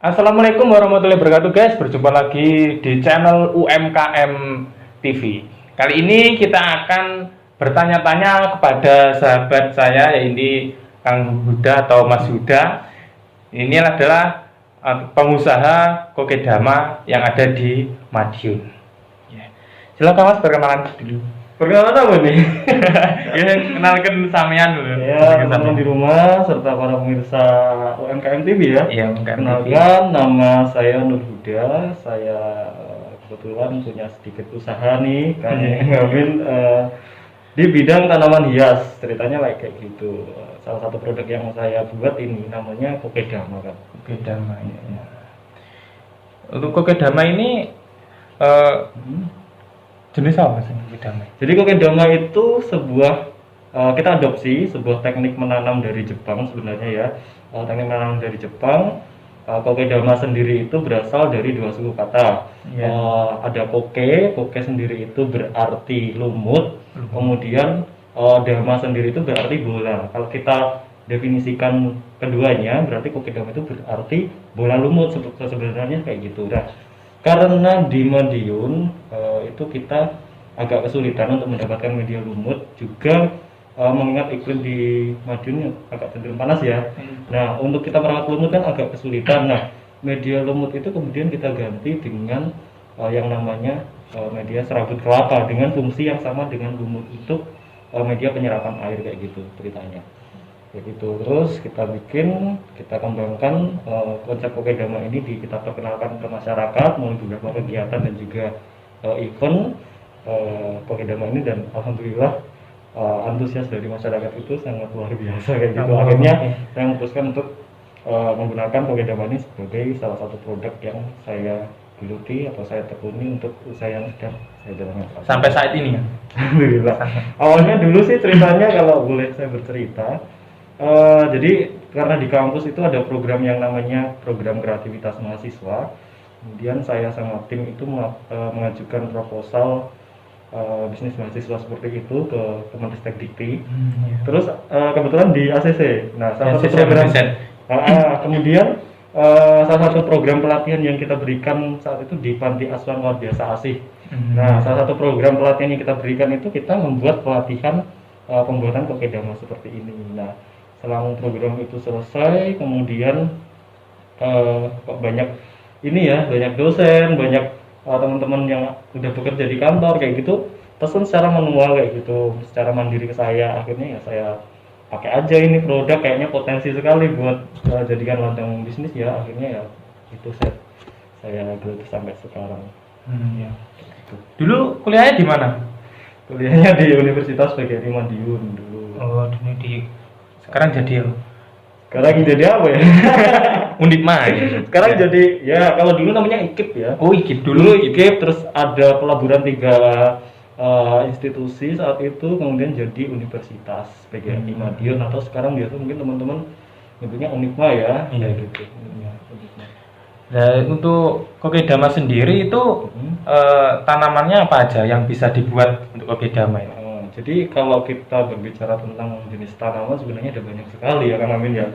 Assalamualaikum warahmatullahi wabarakatuh guys. Berjumpa lagi di channel UMKM TV. Kali ini kita akan bertanya-tanya kepada sahabat saya, yaitu Kang Huda atau Mas Huda. Ini adalah pengusaha kokedama yang ada di Madiun. Silakan Mas, perkenalan dulu. Perkenalan apa nih? Ya, kenalkan sampean dulu. Ya, teman-teman di rumah serta para pemirsa UMKM TV ya. Iya, UMKM TV. Kenalkan, nama saya Nur Huda. Saya kebetulan punya sedikit usaha nih, ngamen di bidang tanaman hias. Ceritanya kayak gitu. Salah satu produk yang saya buat ini namanya kokedama kan. Kokedama ya. Untuk kokedama ini jenis apa sih kokedama? Jadi kokedama itu sebuah kita adopsi sebuah teknik menanam dari Jepang sebenarnya ya. Teknik menanam dari Jepang. Kokedama sendiri itu berasal dari dua suku kata. Ada koke sendiri itu berarti lumut. Kemudian dama sendiri itu berarti bola. Kalau kita definisikan keduanya, berarti kokedama itu berarti bola lumut sebenarnya kayak gitu. Nah, karena di Madiun itu kita agak kesulitan untuk mendapatkan media lumut, juga mengingat iklim di Madiun agak cenderung panas ya. Nah, untuk kita merawat lumut kan agak kesulitan. Nah, media lumut itu kemudian kita ganti dengan yang namanya media serabut kelapa dengan fungsi yang sama dengan lumut, untuk media penyerapan air kayak gitu ceritanya. Kayak gitu. Terus kita kembangkan konsep kokedama ini, kita perkenalkan ke masyarakat melalui beberapa kegiatan dan juga event kokedama ini, dan alhamdulillah antusias dari masyarakat itu sangat luar biasa kayak gitu. Akhirnya saya memutuskan untuk menggunakan kokedama ini sebagai salah satu produk yang saya geluti atau saya tekuni untuk usaha yang sedang saya jalankan sampai saat ini ya. Alhamdulillah. Awalnya dulu sih ceritanya, kalau boleh saya bercerita, jadi karena di kampus itu ada program yang namanya program kreativitas mahasiswa. Kemudian saya sama tim itu mengajukan proposal bisnis mahasiswa seperti itu ke Kemenristek Dikti. Terus kebetulan di ACC. Nah, salah satu program kemudian salah satu program pelatihan yang kita berikan saat itu di Panti Asuhan Luar Biasa Asih. Nah, salah satu program pelatihan yang kita berikan itu kita membuat pelatihan pembuatan kokedama seperti ini. Nah, selang program itu selesai, kemudian kok banyak dosen, banyak teman-teman yang udah bekerja di kantor kayak gitu pesan secara manual kayak gitu, secara mandiri ke saya. Akhirnya ya saya pakai aja ini produk, kayaknya potensi sekali buat jadikan ladang bisnis ya. Akhirnya ya itu saya geluti sampai sekarang. Ya. Dulu kuliahnya di mana? Kuliahnya di Universitas PGRI Madiun dulu. Oh, dulu sekarang jadi Sekarang jadi apa ya? Undipma. Sekarang jadi ya, kalau dulu namanya IKIP ya. Oh, IKIP Dulu IKIP, terus ada pelaburan 3 institusi saat itu, kemudian jadi Universitas PGRI Madiun, atau sekarang biasa mungkin teman-teman nyebutnya Unipma ya. Iya gitu. Nah, untuk kokedama sendiri itu tanamannya apa aja yang bisa dibuat untuk kokedama ini? Jadi kalau kita berbicara tentang jenis tanaman, sebenarnya ada banyak sekali ya Kang Amin ya.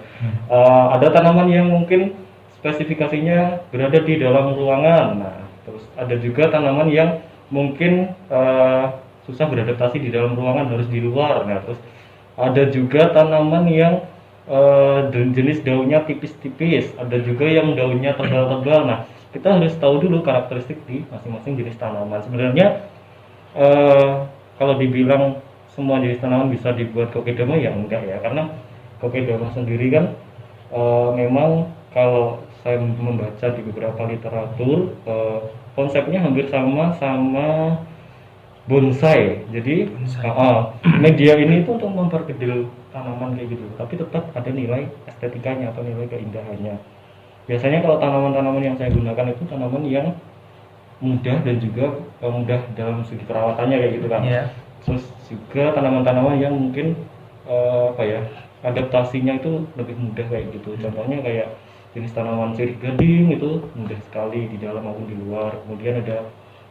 Ada tanaman yang mungkin spesifikasinya berada di dalam ruangan. Nah, terus ada juga tanaman yang mungkin susah beradaptasi di dalam ruangan, harus di luar. Nah, terus ada juga tanaman yang jenis daunnya tipis-tipis, ada juga yang daunnya tebal-tebal. Nah, kita harus tahu dulu karakteristik di masing-masing jenis tanaman. Sebenarnya kalau dibilang semua jenis tanaman bisa dibuat kokedama ya enggak ya, karena kokedama sendiri kan memang kalau saya membaca di beberapa literatur konsepnya hampir sama bonsai. Jadi media ini itu untuk memperkecil tanaman kayak gitu, tapi tetap ada nilai estetikanya atau nilai keindahannya. Biasanya kalau tanaman-tanaman yang saya gunakan itu tanaman yang mudah dan juga mudah dalam segi perawatannya kayak gitu kan. Terus juga tanaman-tanaman yang mungkin adaptasinya itu lebih mudah kayak gitu. Contohnya kayak jenis tanaman sirih gading itu mudah sekali di dalam maupun di luar. Kemudian ada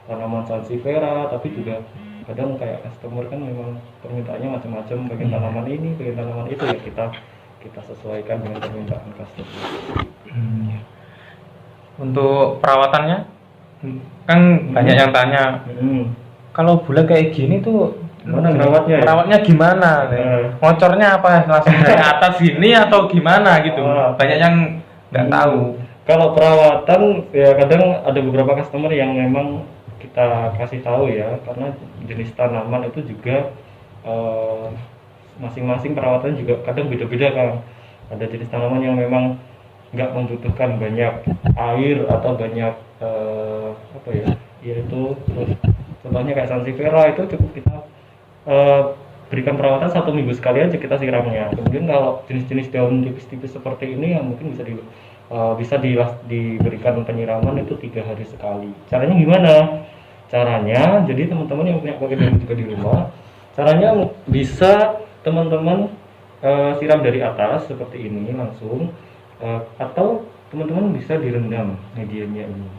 tanaman sansevieria, tapi juga kadang kayak customer kan memang permintaannya macam-macam, pengen tanaman ini, pengen tanaman itu, ya kita sesuaikan dengan permintaan customer. untuk perawatannya kan banyak yang tanya kalau bulan kayak gini tuh Gimana ngerawatnya ya? merawatnya gimana? Ngocornya apa langsung dari atas gini atau gimana gitu? Banyak yang nggak tahu. Kalau perawatan ya kadang ada beberapa customer yang memang kita kasih tahu ya, karena jenis tanaman itu juga masing-masing perawatan juga kadang beda-beda kan. Ada jenis tanaman yang memang nggak membutuhkan banyak air atau banyak apa ya, yaitu terus contohnya kayak sansevieria itu cukup kita berikan perawatan 1 minggu sekali aja kita siramnya. Kemudian kalau jenis-jenis daun tipis-tipis seperti ini yang mungkin bisa diberikan penyiraman itu 3 hari sekali. Caranya gimana? Caranya, jadi teman-teman yang punya kokedama juga di rumah, caranya bisa teman-teman siram dari atas seperti ini langsung, atau teman-teman bisa direndam medianya ini.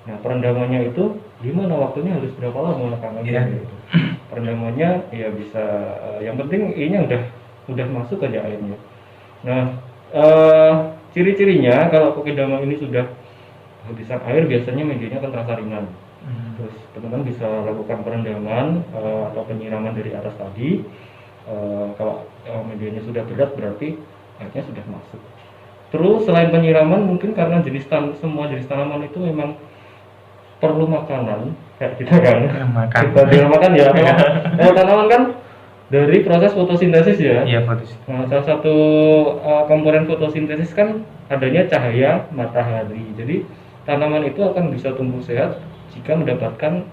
Nah, perendamannya itu gimana, waktunya harus berapa lama Kang? Gitu. Perendamannya ya bisa, yang penting ini udah masuk aja airnya. Nah, ciri-cirinya kalau kokedama ini sudah kehabisan air, biasanya medianya akan terasa ringan. Terus teman-teman bisa lakukan perendaman atau penyiraman dari atas tadi. Kalau medianya sudah berat berarti airnya sudah masuk. Terus selain penyiraman, mungkin karena semua jenis tanaman itu memang perlu makanan kayak kita kan. Kita makan ya. Kalau tanaman kan dari proses fotosintesis ya. Iya, fotosintesis. Nah, salah satu komponen fotosintesis kan adanya cahaya matahari. Jadi tanaman itu akan bisa tumbuh sehat jika mendapatkan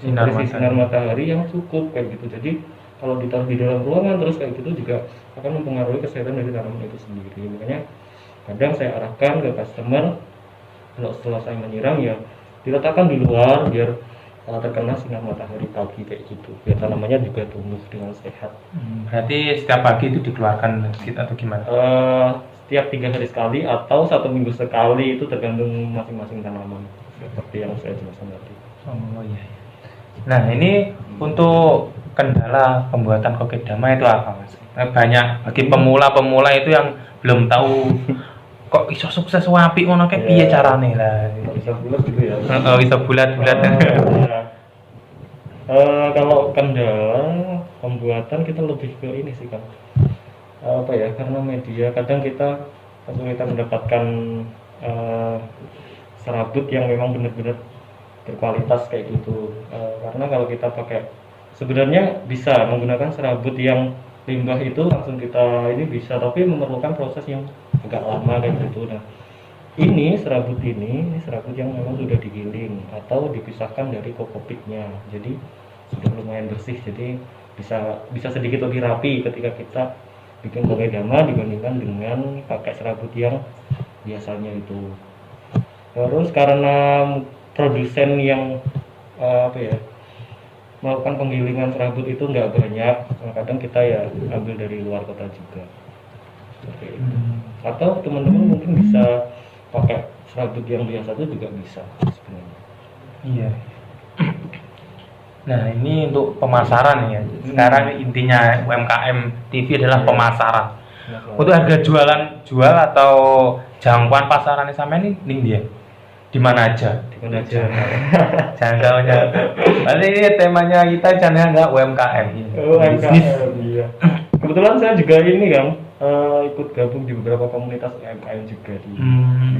sinar matahari yang cukup kayak gitu. Jadi kalau ditaruh di dalam ruangan terus kayak gitu juga akan mempengaruhi kesehatan dari tanaman itu sendiri. Makanya kadang saya arahkan ke customer kalau setelah saya menyiram ya diletakkan di luar biar terkena sinar matahari pagi kayak gitu, biar tanamannya juga tumbuh dengan sehat. Berarti setiap pagi itu dikeluarkan atau gimana? Setiap 3 hari sekali atau 1 minggu sekali, itu tergantung masing-masing tanaman seperti yang saya jelaskan tadi. Oh iya. Nah, ini untuk kendala pembuatan kokedama itu apa, Mas? Banyak bagi pemula-pemula itu yang belum tahu kok iso sukses apik ngono kayak piye carane lah. Bisa bulat gitu ya. Bisa bulat-bulat. Kalau kendala pembuatan kita lebih ke ini sih kan. Apa ya? Karena media kadang kita kesulitan mendapatkan serabut yang memang benar-benar berkualitas kayak gitu. Karena kalau kita pakai, sebenarnya bisa menggunakan serabut yang limbah itu langsung kita ini bisa, tapi memerlukan proses yang agak lama kayak gitu. Nah, ini serabut yang memang sudah digiling atau dipisahkan dari kokopitnya, jadi sudah lumayan bersih, jadi bisa sedikit lebih rapi ketika kita bikin kokedama dibandingkan dengan pakai serabut yang biasanya itu. Terus karena produsen yang melakukan penggilingan serabut itu nggak banyak, kadang kita ya ambil dari luar kota juga seperti itu. Atau teman-teman mungkin bisa pakai serabut yang biasa itu juga bisa sebenarnya. Iya. Nah, ini untuk pemasaran ya. Sekarang intinya UMKM TV adalah pemasaran. Untuk harga jual atau jangkauan pasarannya sama ini dia di mana aja? Di mana aja? Jangkauannya. Nanti ini temanya kita channel nggak UMKM. UMKM. Iya. Kebetulan saya juga ini kan ikut gabung di beberapa komunitas UMKM juga di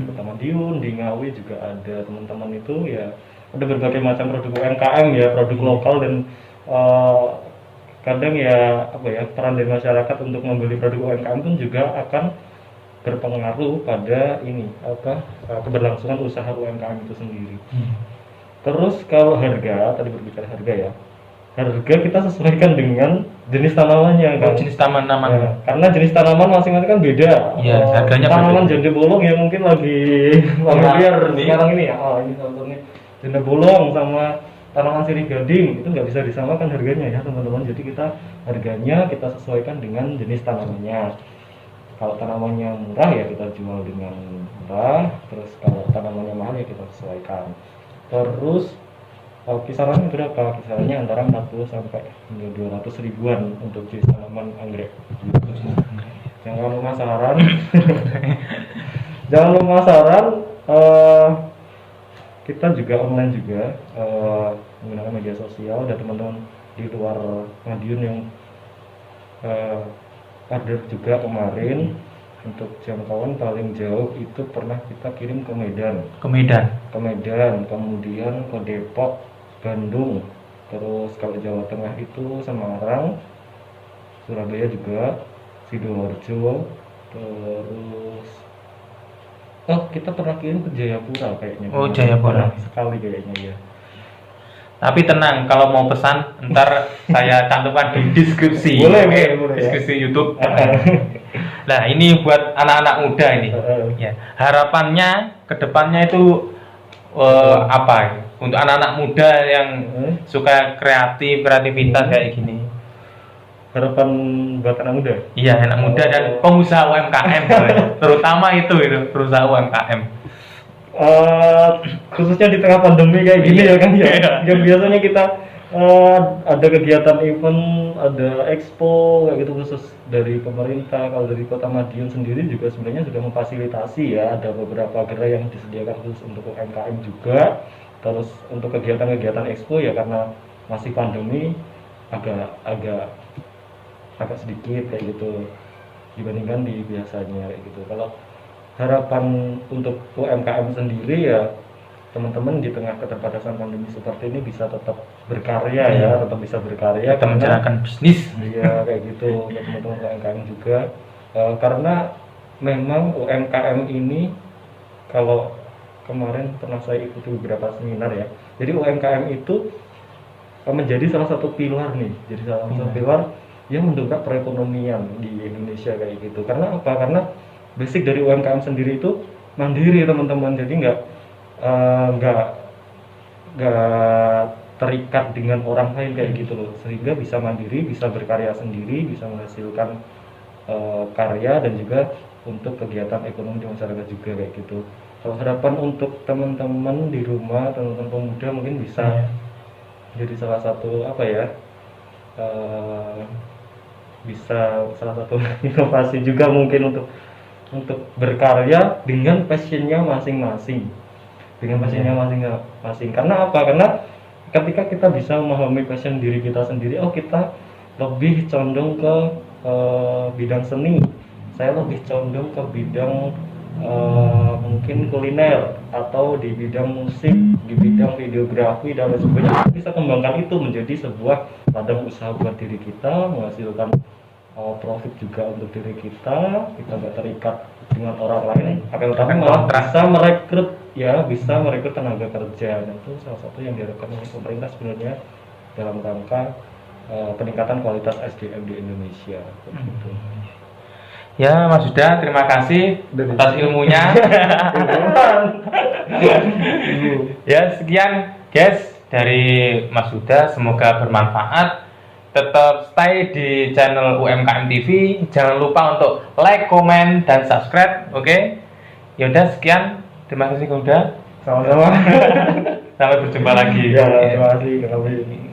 Kota Madiun, di Ngawi juga ada teman-teman itu ya. Ada berbagai macam produk UMKM ya, produk lokal, dan kadang ya peran dari masyarakat untuk membeli produk UMKM pun juga akan berpengaruh pada keberlangsungan usaha UMKM itu sendiri. Terus kalau harga, tadi berbicara harga ya, harga kita sesuaikan dengan jenis tanamannya kan. Jenis tanaman ya, karena jenis tanaman masing-masing kan beda. Iya, harganya tanaman janda bolong yang mungkin lagi familiar sekarang ini ya. Ini contohnya janda bolong sama tanaman sirih gading itu nggak bisa disamakan harganya ya teman-teman. Jadi harganya kita sesuaikan dengan jenis tanamannya. Kalau tanamannya murah ya kita jual dengan murah, terus kalau tanamannya mahal ya kita sesuaikan. Terus kisarannya berapa? Kisarannya antara 40 sampai 200 ribuan untuk jenis tanaman anggrek. Jangan pemasaran. Jangan pemasaran kita juga online juga menggunakan media sosial. Ada teman-teman di luar Madiun yang order juga kemarin. Untuk jangkauan paling jauh itu pernah kita kirim ke Medan, kemudian ke Depok, Bandung, terus kalau Jawa Tengah itu Semarang, Surabaya juga, Sidoarjo, terus kita pernah kirim ke Jayapura kayaknya. Oh, Jayapura. Sekali kayaknya ya. Tapi tenang, kalau mau pesan ntar saya cantumkan di deskripsi. Boleh, Oke, boleh, deskripsi YouTube. Nah, ini buat anak-anak muda ini. Ya, harapannya kedepannya itu apa? Untuk anak-anak muda yang suka kreativitas kayak gini. Harapan buat anak muda? Iya, anak muda dan pengusaha UMKM, terutama itu perusahaan UMKM. Khususnya di tengah pandemi kayak gini ya kan ya. Yang biasanya kita ada kegiatan event, ada expo kayak gitu khusus dari pemerintah. Kalau dari Kota Madiun sendiri juga sebenarnya sudah memfasilitasi ya, ada beberapa gerai yang disediakan khusus untuk UMKM juga. Terus untuk kegiatan-kegiatan expo ya karena masih pandemi agak sedikit kayak gitu dibandingkan di biasanya kayak gitu. Kalau harapan untuk UMKM sendiri ya teman-teman di tengah keterbatasan pandemi seperti ini bisa tetap berkarya ya, tetap bisa berkarya, kita menjalankan bisnis. Iya kayak gitu untuk teman-teman UMKM juga. Karena memang UMKM ini kalau kemarin pernah saya ikuti beberapa seminar ya, jadi UMKM itu menjadi salah satu pilar nih, jadi salah satu pilar yang mendongkrak perekonomian di Indonesia kayak gitu. Karena apa? Karena basic dari UMKM sendiri itu mandiri teman-teman, jadi nggak terikat dengan orang lain kayak gitu loh, sehingga bisa mandiri, bisa berkarya sendiri, bisa menghasilkan karya dan juga untuk kegiatan ekonomi di masyarakat juga kayak gitu. Kalau harapan untuk teman-teman di rumah, teman-teman pemuda mungkin bisa jadi salah satu apa ya, bisa salah satu inovasi juga mungkin untuk berkarya dengan passionnya masing-masing, karena apa? Karena ketika kita bisa memahami passion diri kita sendiri, kita lebih condong ke bidang seni, saya lebih condong ke bidang mungkin kuliner, atau di bidang musik, di bidang videografi dan lain sebagainya. Bisa kembangkan itu menjadi sebuah ladang usaha buat diri kita, menghasilkan profit juga untuk diri kita nggak terikat dengan orang lain, akan tetapi malah bisa merekrut tenaga kerja. Dan itu salah satu yang diharapkan oleh pemerintah sebenarnya dalam rangka peningkatan kualitas SDM di Indonesia. Gitu. Ya Mas Huda, terima kasih atas ilmunya. Ya sekian guys dari Mas Huda, semoga bermanfaat. Tetap stay di channel UMKM TV. Jangan lupa untuk like, komen, dan subscribe. Oke? Yaudah sekian. Terima kasih Huda. Sama-sama. Sampai berjumpa lagi. Ya, terima kasih.